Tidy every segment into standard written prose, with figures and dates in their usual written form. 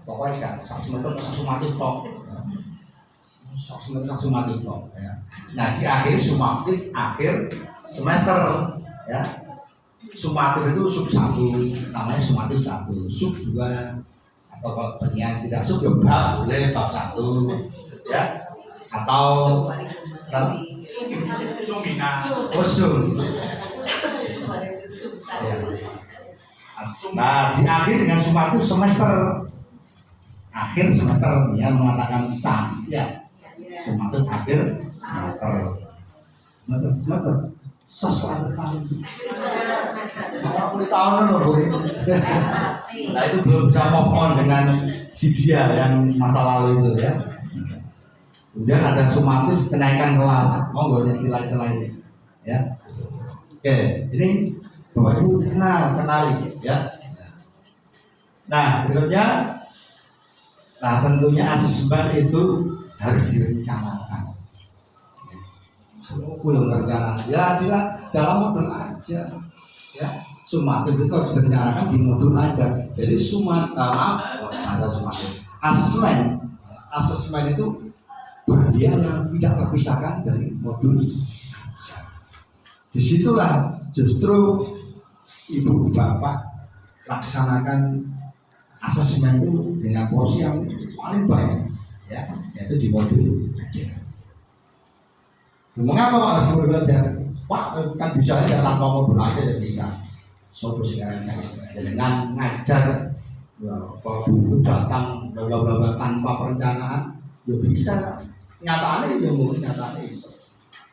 pokoknya kan sak semester sak sumatif tok. Sak semester sak sumatif tok ya. Nah, di akhir sumatif akhir semester ya. Sumatif itu sub 1 namanya sumatif 1, sub 2 atau kalau penyiar tidak sub ya boleh bab 1 ya, atau Sumina. usul ya. Nah, di akhir dengan sumatif semester akhir semester yang mengatakan sas ya, sumatif akhir semester sesuatu kali. Aku tahun loh itu. Nah, itu belum bisa move on dengan si dia yang masa lalu itu ya. Kemudian ada sumatif kenaikan kelas. Oh, nggak ada istilah-istilah ini ya. Oke, ini Bapak Ibu kenali ya. Nah, berikutnya, nah tentunya asesmen itu harus direncanakan. Aku yang rencana, ya tidak dalam modul aja, ya. Sumatif itu harus direncanakan di modul aja. Jadi asesmen itu bagian yang tidak terpisahkan dari modul aja. Disitulah justru ibu bapak laksanakan asesmen itu dengan porsi yang paling banyak, ya, yaitu di modul aja. Mengapa Pak harus modul aja? Pak kan bisa aja tanpa modul aja ya bisa. Sopo sekarang dengan ngajar buku datang bla tanpa perencanaan ya bisa. Nyatanya ya mungkin nyatanya bisa.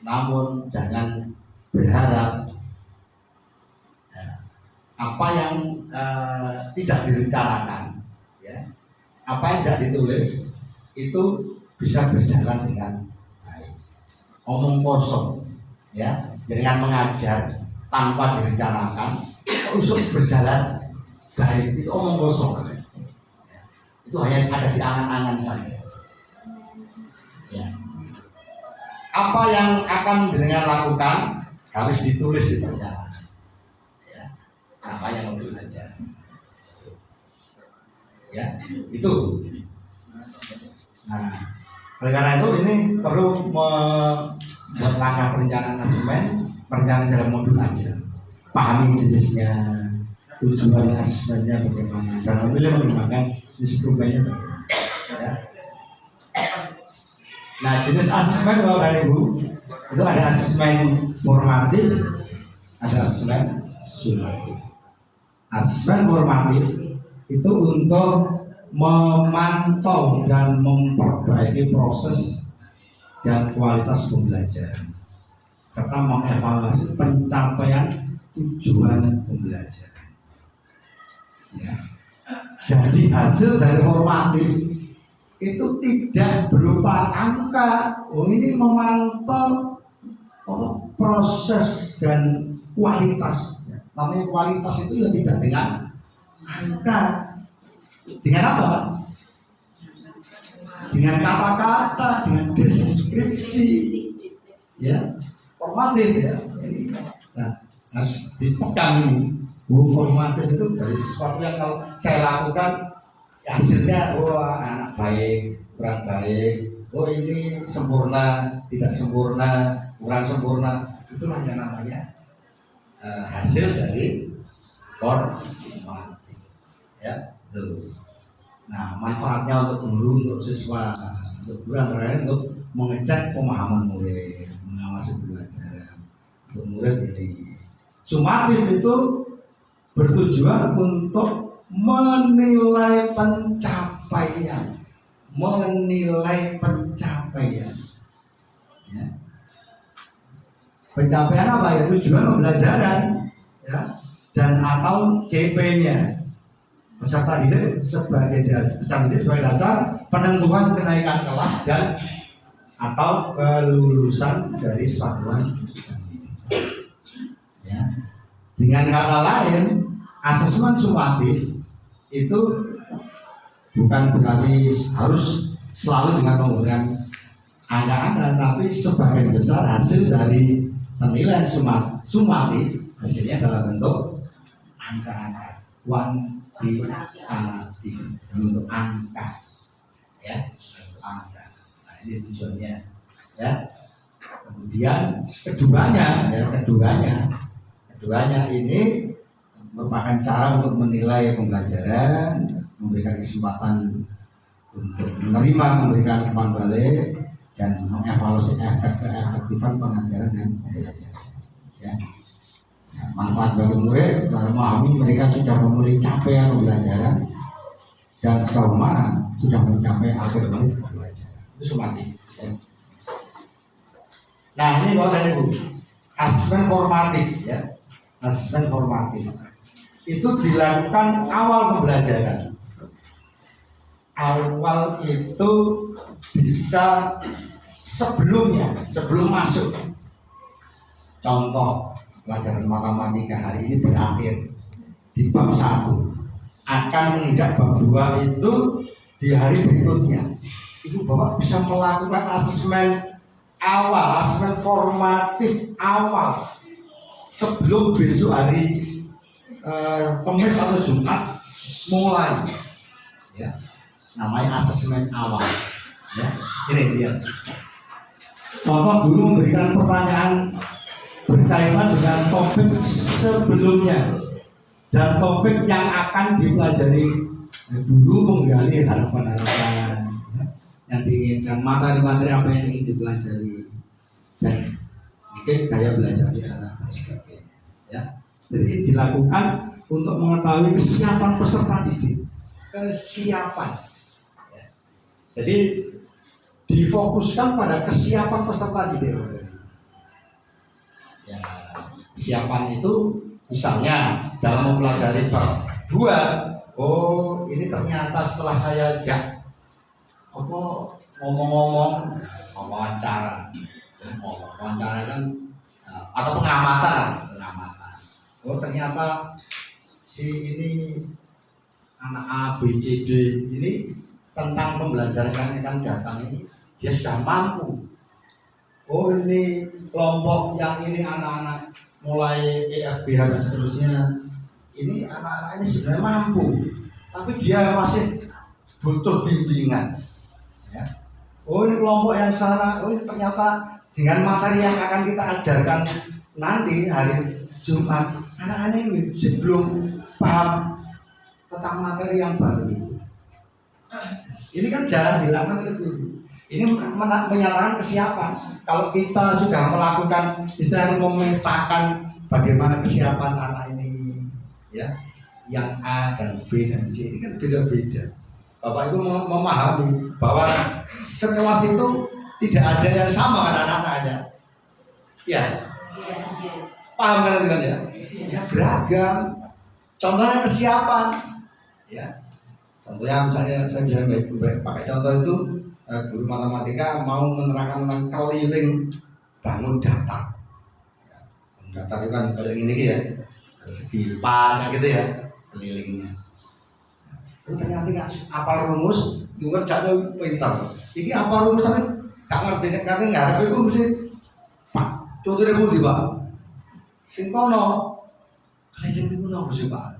Namun jangan berharap ya, apa yang tidak direncanakan, ya, apa yang tidak ditulis itu bisa berjalan dengan omong kosong ya, dengan mengajar tanpa direncanakan usul berjalan baik itu omong kosong ya. Itu hanya ada di angan-angan saja ya. Apa yang akan dengan lakukan harus ditulis di pernyataan ya. Apa yang mau belajar ya itu. Nah, oleh karena itu ini perlu membuat langkah perencanaan asesmen, perencanaan dalam modul aja. Pahami jenisnya, tujuan asesmennya bagaimana, dan memilih menggunakan instrumennya ya. Nah, jenis asesmen Bapak dan Ibu itu ada asesmen formatif, ada asesmen sumatif. Asesmen formatif itu untuk memantau dan memperbaiki proses dan kualitas pembelajaran serta mengevaluasi pencapaian tujuan pembelajaran ya. Jadi hasil dari formatif itu tidak berupa angka. Oh, ini memantau proses dan kualitas ya. Namanya kualitas itu ya tidak dengan angka. Dengan apa? Dengan kata-kata, dengan deskripsi, ya, formatif ya. Ini, nah, harus dipegang ini. Formatif itu dari sesuatu yang kalau saya lakukan hasilnya, wah anak baik, kurang baik, oh ini sempurna, tidak sempurna, kurang sempurna. Itulah yang namanya hasil dari formatif, ya. Nah, manfaatnya untuk guru, untuk siswa, untuk guru antara lain untuk mengecek pemahaman murid, mengawasi pembelajaran untuk murid ini. Sumatif itu bertujuan untuk menilai pencapaian, ya. Pencapaian apa ya? Tujuan pembelajaran, ya, dan atau CP-nya. Peserta didik sebagai dasar penentuan kenaikan kelas dan atau kelulusan dari satuan ya. Dengan kata lain, asesmen sumatif itu bukan berarti harus selalu dengan menggunakan angka-angka, tapi sebagian besar hasil dari penilaian sumatif hasilnya dalam bentuk angka-angka. kuantitatif untuk angka, ya, untuk angka. Nah, ini tujuannya, ya. Kemudian keduanya ini merupakan cara untuk menilai pembelajaran, memberikan kesempatan untuk menerima, memberikan umpan balik, dan mengevaluasi efektifan pengajaran dan pembelajaran. Ya. Nah, manfaat bagi murid dalam memahami mereka sudah memenuhi capaian pembelajaran dan sejauh mana sudah mencapai akhir dari pembelajaran. Itu semati. Ya. Nah, ini Bapak dan Ibu, asesmen formatif, ya, asesmen formatif itu dilakukan awal pembelajaran. Awal itu bisa sebelum masuk. Contoh, pelajaran matematika hari ini berakhir di bab 1, akan menginjak bab 2 itu di hari berikutnya. Itu Bapak bisa melakukan asesmen awal, asesmen formatif awal sebelum besok hari Kamis atau Jumat mulai, ya, namanya asesmen awal, ya. Ini dia contoh, guru memberikan pertanyaan berkaitan dengan topik sebelumnya dan topik yang akan dipelajari. Guru menggali harapan-harapan, ya, yang diinginkan, materi-materi apa yang ingin dipelajari, dan mungkin gaya belajarnya dan sebagainya, ya. Jadi dilakukan untuk mengetahui kesiapan peserta didik, kesiapan, ya. Jadi difokuskan pada kesiapan peserta didik. Ya, kesiapan itu misalnya dalam mempelajari bab 2, oh ini ternyata setelah saya ajak ngomong-ngomong wawancara kan, atau pengamatan. Oh ternyata si ini anak A, B, C, D ini tentang pembelajaran yang akan datang ini dia sudah mampu. Oh ini kelompok yang ini anak-anak mulai EFBH dan seterusnya, ini anak-anak ini sebenarnya mampu, tapi dia masih butuh bimbingan, ya. Oh ini kelompok yang sana, oh ini ternyata dengan materi yang akan kita ajarkan nanti hari Jumat, anak-anak ini sebelum paham tentang materi yang baru itu. Ini kan jarang dilakukan oleh guru. Ini menyatakan kesiapan. Kalau kita sudah melakukan istilahnya memetakan bagaimana kesiapan anak ini, ya, yang A dan B dan C ini kan beda-beda. Bapak Ibu memahami bahwa sekelas itu tidak ada yang sama kan anak-anaknya, ya. Paham kan ya? Ya beragam. Contohnya kesiapan, ya. Contohnya misalnya saya bilang baik pakai contoh itu, guru matematika mau menerangkan tentang keliling bangun datar. Ya, bangun datar itu kan kalau ini ya, segi pan gitu ya, kelilingnya. Itu ternyata nggak apa rumus, ngerjain pintar. Ini apa rumus tapi nggak ngerti, karena nggak ada itu mesti Pak. Contohnya pun Pak. Simpono keliling itu nopo sih Pak.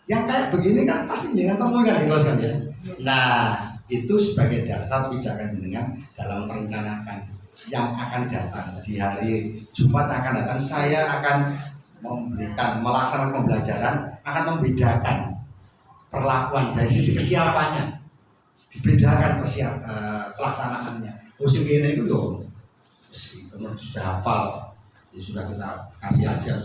Yang kayak begini kan pasti jangan temui kan dijelaskan ya. Nah itu sebagai dasar pijakan jenengan dalam merencanakan yang akan datang di hari Jumat akan datang. Saya akan melaksanakan pembelajaran, akan membedakan perlakuan dari sisi kesiapannya, dibedakan pelaksanaannya. Musim ini itu loh, sudah hafal, ya sudah kita kasih aja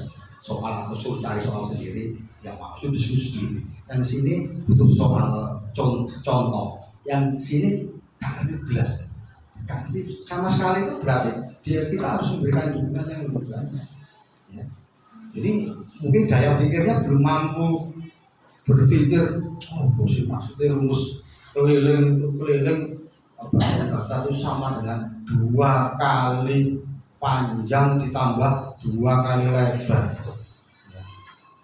soal atau suruh cari soal sendiri, yang maksud diskusi sendiri. Dan di sini butuh soal contoh, yang sini nggak ngerti belas, nggak ngerti sama sekali, itu berarti kita harus memberikan dukungan yang lebih banyak. Ya. Jadi mungkin daya pikirnya belum mampu berpikir, oh sih maksudnya rumus keliling data itu sama dengan 2 kali panjang ditambah 2 kali lebar.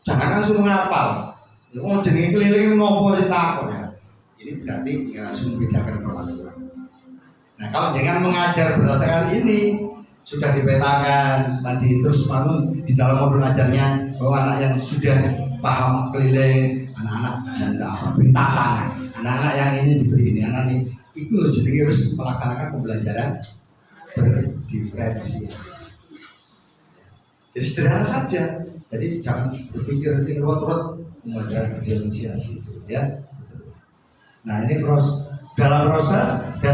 Jangan langsung ngapal. Oh jenenge keliling ngopo ditakok ya. Ini berarti harus membedakan perlakuan. Nah kalau dengan mengajar berdasarkan ini sudah dipetakan tadi, terus di dalam modul ajarnya bahwa anak yang sudah paham keliling, anak-anak minta apa, beri tantangan. Anak-anak yang ini diberi ini, anak ini itu loh, jadi harus melaksanakan pembelajaran berdiferensiasi. Jadi sederhana saja. Jadi jangan berpikir ruwet-ruwet, pembelajaran diferensiasi, ya. Nah ini dalam proses